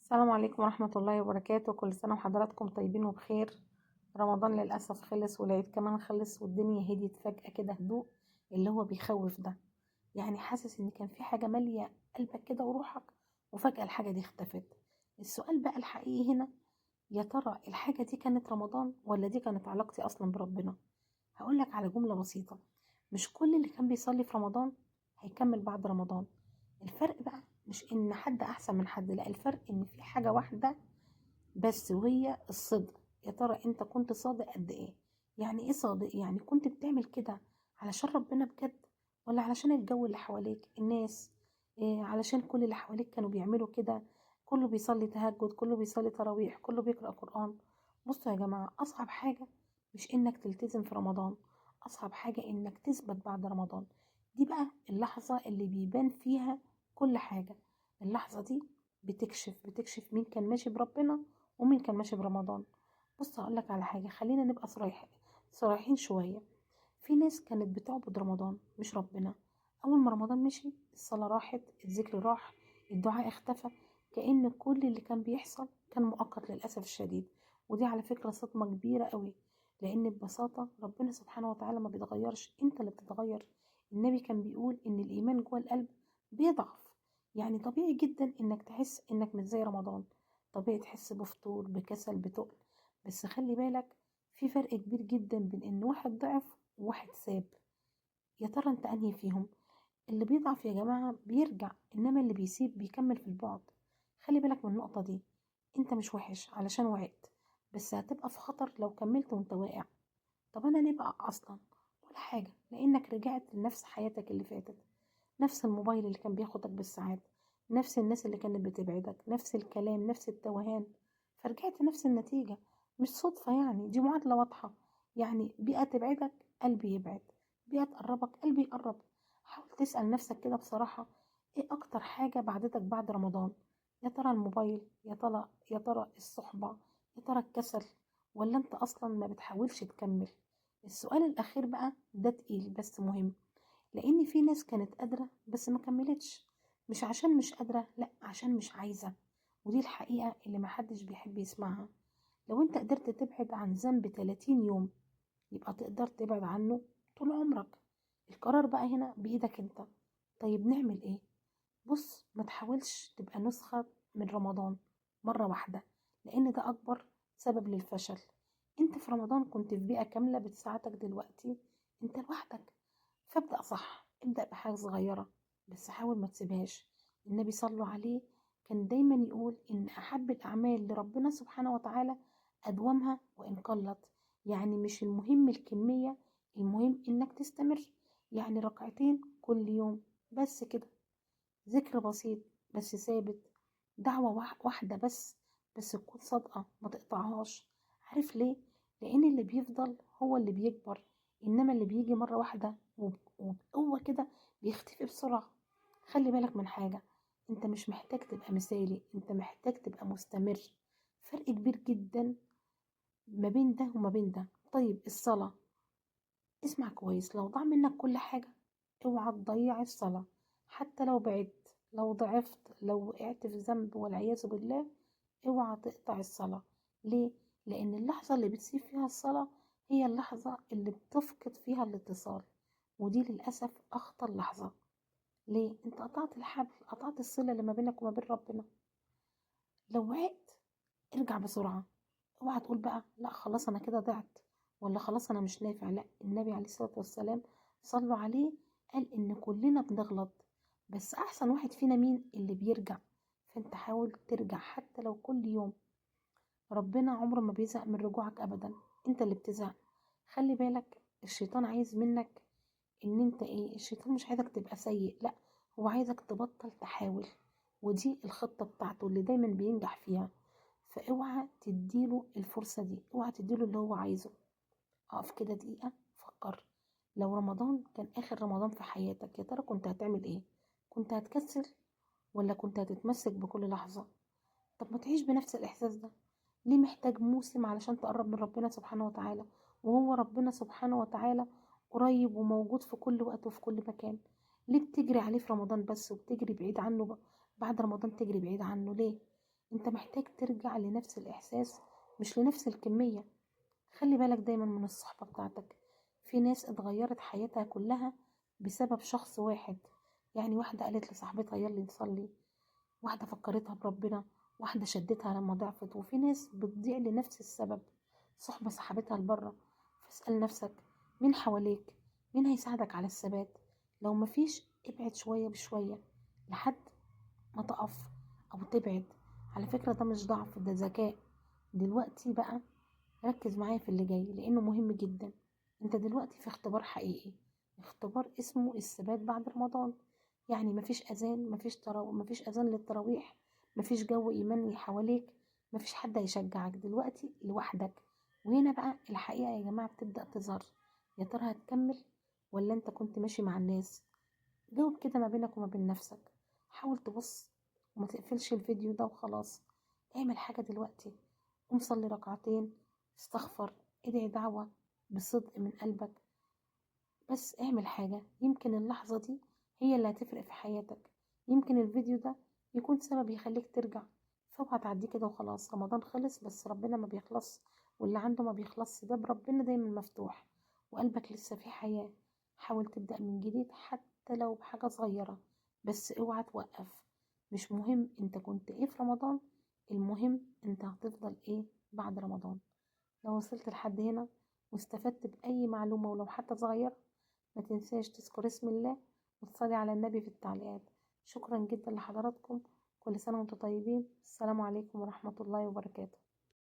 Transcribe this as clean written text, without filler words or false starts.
السلام عليكم ورحمة الله وبركاته. كل سنة وحضراتكم طيبين وبخير. رمضان للأسف خلص والعيد كمان خلص والدنيا هديت فجأة كده هدوء اللي هو بيخوف ده. يعني حاسس ان كان في حاجة مالية قلبك كده وروحك، وفجأة الحاجة دي اختفت. السؤال بقى الحقيقي هنا، يا ترى الحاجة دي كانت رمضان ولا دي كانت علاقتي أصلا بربنا؟ هقولك على جملة بسيطة: مش كل اللي كان بيصلي في رمضان هيكمل بعد رمضان. الفرق بقى مش ان حد احسن من حد، لا، الفرق ان في حاجة واحدة بس وهي الصدق. يا ترى انت كنت صادق قد ايه؟ يعني ايه صادق؟ يعني كنت بتعمل كده علشان ربنا بجد، ولا علشان الجو اللي حواليك الناس؟ إيه، علشان كل اللي حواليك كانوا بيعملوا كده، كله بيصلي تهجد، كله بيصلي تراويح، كله بيقرأ قرآن. بصوا يا جماعة، أصعب حاجة مش إنك تلتزم في رمضان، أصعب حاجة إنك تثبت بعد رمضان. دي بقى اللحظة اللي بيبان فيها كل حاجة. اللحظة دي بتكشف مين كان ماشي بربنا ومين كان ماشي برمضان. بص هقولك على حاجة، خلينا نبقى صريحين شوية. في ناس كانت بتعبد رمضان مش ربنا. أول ما رمضان مشي الصلاة راحت، الذكر راح، الدعاء اختفى، كأن كل اللي كان بيحصل كان مؤقت للأسف الشديد. ودي على فكرة صدمة كبيرة قوي، لأن ببساطة ربنا سبحانه وتعالى ما بيتغيرش، انت اللي بتتغير. النبي كان بيقول إن الإيمان جوه القلب بيضعف. يعني طبيعي جدا إنك تحس إنك مش زي رمضان، طبيعي تحس بفتور بكسل بتقل. بس خلي بالك، في فرق كبير جدا بين إن واحد ضعف وواحد ساب. يا ترى انت انهي فيهم؟ اللي بيضعف يا جماعة بيرجع، انما اللي بيسيب بيكمل في البعد. خلي بالك من النقطة دي. انت مش وحش علشان وعدت، بس هتبقى في خطر لو كملت وانت واقع. طب انا ليه بقى اصلا؟ ولا حاجة، لانك رجعت لنفس حياتك اللي فاتت، نفس الموبايل اللي كان بياخدك بالساعات، نفس الناس اللي كانت بتبعدك، نفس الكلام، نفس التوهان. فرجعت نفس النتيجة. مش صدفة، يعني دي معادلة واضحة. يعني بيئة تبعدك قلبي يبعد، بيئة تقربك قلبي يقرب. حاول تسأل نفسك كده بصراحة، ايه اكتر حاجة بعدتك بعد رمضان؟ يا ترى الموبايل؟ يا ترى الصحبة؟ يا ترى الكسل؟ ولا انت اصلا ما بتحاولش تكمل؟ السؤال الاخير بقى ده تقيل بس مهم، لان في ناس كانت قادرة بس ما كملتش، مش عشان مش قادرة، لا، عشان مش عايزة. ودي الحقيقة اللي محدش بيحب يسمعها. لو انت قدرت تبعد عن ذنب 30 يوم، يبقى تقدر تبعد عنه طول عمرك. القرار بقى هنا بإيدك انت. طيب نعمل ايه؟ بص، ما تحاولش تبقى نسخة من رمضان مرة واحدة، لأن ده أكبر سبب للفشل. انت في رمضان كنت في بيئة كاملة بتساعدك، دلوقتي انت لوحدك. فابدأ صح، ابدأ بحاجة صغيرة بس حاول ما تسيبهاش. النبي صلى عليه كان دايما يقول إن أحب الأعمال لربنا سبحانه وتعالى أدومها وإن قلت. يعني مش المهم الكمية، المهم إنك تستمر. يعني ركعتين كل يوم بس كده، ذكر بسيط بس ثابت، دعوة واحدة بس تكون صادقة ما تقطعهاش. عارف ليه؟ لأن اللي بيفضل هو اللي بيكبر، إنما اللي بيجي مرة واحدة وبقوة كده بيختفي بسرعة. خلي بالك من حاجة، انت مش محتاج تبقى مثالي، انت محتاج تبقى مستمر. فرق كبير جدا ما بين ده وما بين ده. طيب الصلاة، اسمع كويس، لو ضاع منك كل حاجة اوعى تضيع الصلاة. حتى لو بعدت، لو ضعفت، لو وقعت في ذنب والعياذ بالله، اوعى تقطع الصلاة. ليه؟ لأن اللحظة اللي بتسيب فيها الصلاة هي اللحظة اللي بتفقد فيها الاتصال، ودي للأسف أخطر لحظة. ليه؟ انت قطعت الحبل، قطعت الصلة اللي ما بينك وما بين ربنا. لو وقعت ارجع بسرعة. اوعى تقول بقى لا خلاص انا كده ضعت، ولا خلاص انا مش نافع. لا، النبي عليه الصلاة والسلام صلوا عليه قال ان كلنا بنغلط، بس احسن واحد فينا مين؟ اللي بيرجع. فانت حاول ترجع حتى لو كل يوم. ربنا عمره ما بيزهق من رجوعك ابدا، انت اللي بتزهق. خلي بالك، الشيطان عايز منك ان انت ايه، الشيطان مش عايزك تبقى سيء، لا، هو عايزك تبطل تحاول. ودي الخطة بتاعته اللي دايما بينجح فيها. فاوعى تديله الفرصة دي، اوعى تديله اللي هو عايزه. اقف كده دقيقة، فكر، لو رمضان كان اخر رمضان في حياتك، يا ترى كنت هتعمل ايه؟ كنت هتكسل ولا كنت هتتمسك بكل لحظة؟ طب ما تعيش بنفس الاحساس ده. ليه محتاج موسم علشان تقرب من ربنا سبحانه وتعالى، وهو ربنا سبحانه وتعالى قريب وموجود في كل وقت وفي كل مكان؟ ليه بتجري عليه في رمضان بس وبتجري بعيد عنه بعد رمضان تجري بعيد عنه ليه؟ انت محتاج ترجع لنفس الاحساس مش لنفس الكمية. خلي بالك دايما من الصحبة بتاعتك. في ناس اتغيرت حياتها كلها بسبب شخص واحد. يعني واحدة قالت لصاحبتها يلا نصلي، واحدة فكرتها بربنا، واحدة شدتها لما ضعفت. وفي ناس بتضيع لنفس السبب، صحبة سحبتها لبره. فاسأل نفسك، مين حواليك؟ مين هيساعدك على الثبات؟ لو مفيش، ابعد شوية بشوية لحد ما تقف أو تبعد. على فكرة ده مش ضعف، ده ذكاء. دلوقتي بقى ركز معايا في اللي جاي لأنه مهم جدا. انت دلوقتي في اختبار حقيقي، اختبار اسمه الثبات بعد رمضان. يعني مفيش أذان، مفيش أذان للتراويح، مفيش جو إيماني حواليك، مفيش حد هيشجعك دلوقتي لوحدك. وهنا بقى الحقيقة يا جماعة بتبدأ تظهر. يا ترى هتكمل ولا انت كنت ماشي مع الناس؟ جاوب كده ما بينك وما بين نفسك. حاول تبص وما تقفلش الفيديو ده وخلاص. اعمل حاجة دلوقتي، قوم صلي ركعتين، استغفر، ادعي دعوة بصدق من قلبك. بس اعمل حاجة، يمكن اللحظة دي هي اللي هتفرق في حياتك. يمكن الفيديو ده يكون سبب يخليك ترجع. فاوعى تعديه كده وخلاص. رمضان خلص بس ربنا ما بيخلص، واللي عنده ما بيخلص. باب ربنا دايما مفتوح وقلبك لسه فيه حياة. حاول تبدأ من جديد حتى لو بحاجة صغيرة، بس اوعى توقف. مش مهم انت كنت ايه في رمضان، المهم انت هتفضل ايه بعد رمضان. لو وصلت لحد هنا واستفدت بأي معلومة ولو حتى صغيرة، ما تنساش تذكر اسم الله وتصلي على النبي في التعليقات. شكرا جدا لحضراتكم، كل سنة وانتم طيبين. السلام عليكم ورحمة الله وبركاته.